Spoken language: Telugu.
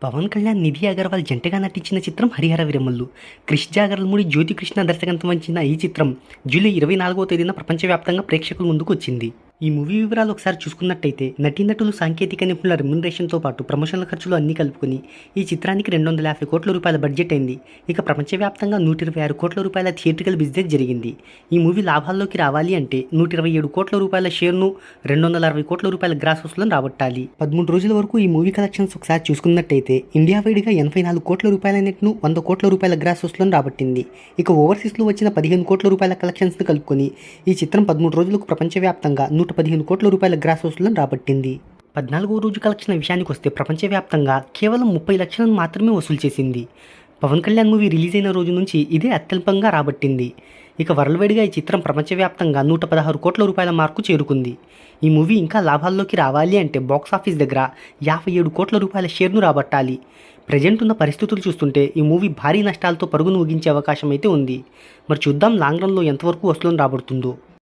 పవన్ కళ్యాణ్, నిధి అగర్వాల్ జంటగా నటించిన చిత్రం హరిహర వీరమల్లు. క్రిష్ జాగర్లమూడి, జ్యోతి కృష్ణ దర్శకత్వం వహించిన ఈ చిత్రం జూలై 24వ తేదీన ప్రపంచవ్యాప్తంగా ప్రేక్షకుల ముందుకు వచ్చింది. ఈ మూవీ వివరాలు ఒకసారి చూసుకున్నట్టయితే, నటీనటులు, సాంకేతిక నిపుణుల రెమ్యునరేషన్తో పాటు ప్రమోషన్ల ఖర్చులు అన్నీ కలుపుకొని ఈ చిత్రానికి 250 కోట్ల రూపాయల బడ్జెట్ అయింది. ఇక ప్రపంచవ్యాప్తంగా 126 కోట్ల రూపాయల థియేట్రికల్ బిజినెస్ జరిగింది. ఈ మూవీ లాభాల్లోకి రావాలి అంటే 127 కోట్ల రూపాయల షేర్ను, 260 కోట్ల రూపాయల గ్రాస్ వసూలను రాబట్టాలి. 13 రోజుల వరకు ఈ మూవీ కలెక్షన్స్ ఒకసారి చూసుకున్నట్టయితే, ఇండియా వైడ్గా 84 కోట్ల రూపాయల నెట్ను, 100 కోట్ల రూపాయల గ్రాస్ వసూలను రాబట్టింది. ఇక ఓవర్సీస్లో వచ్చిన 15 కోట్ల రూపాయల కలెక్షన్స్ను కలుపుకొని ఈ చిత్రం 13 రోజులకు ప్రపంచవ్యాప్తంగా 115 కోట్ల రూపాయల గ్రాస్ వసూలను రాబట్టింది. 14వ రోజు కలెక్షన్ విషయానికి వస్తే ప్రపంచవ్యాప్తంగా కేవలం 30 లక్షలను మాత్రమే వసూలు చేసింది. పవన్ కళ్యాణ్ మూవీ రిలీజ్ అయిన రోజు నుంచి ఇదే అత్యల్పంగా రాబట్టింది. ఇక వరల్డ్ వైడ్గా ఈ చిత్రం ప్రపంచవ్యాప్తంగా 116 కోట్ల రూపాయల మార్కు చేరుకుంది. ఈ మూవీ ఇంకా లాభాల్లోకి రావాలి అంటే బాక్సాఫీస్ దగ్గర 57 కోట్ల రూపాయల షేర్ను రాబట్టాలి. ప్రజెంట్ ఉన్న పరిస్థితులు చూస్తుంటే ఈ మూవీ భారీ నష్టాలతో పరుగును ముగించే అవకాశం అయితే ఉంది. మరి చూద్దాం లాంగ్ రన్లో ఎంతవరకు వసూలను రాబడుతుందో.